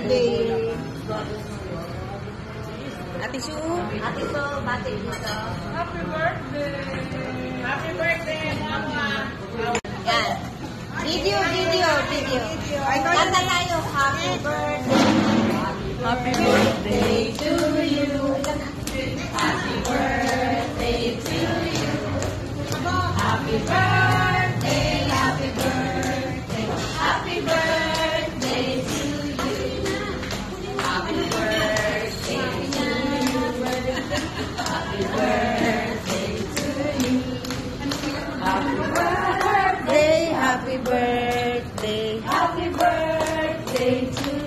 birthday. Ate Su. Ate Su, bati dito. Happy birthday! Happy birthday, Mama! Yan. Video. Kanta tayo. Happy birthday. Happy birthday To you. Happy birthday to you. Happy birthday, happy birthday, happy birthday to you. Happy birthday to you. Happy birthday to you. Happy birthday, Happy birthday. happy birthday to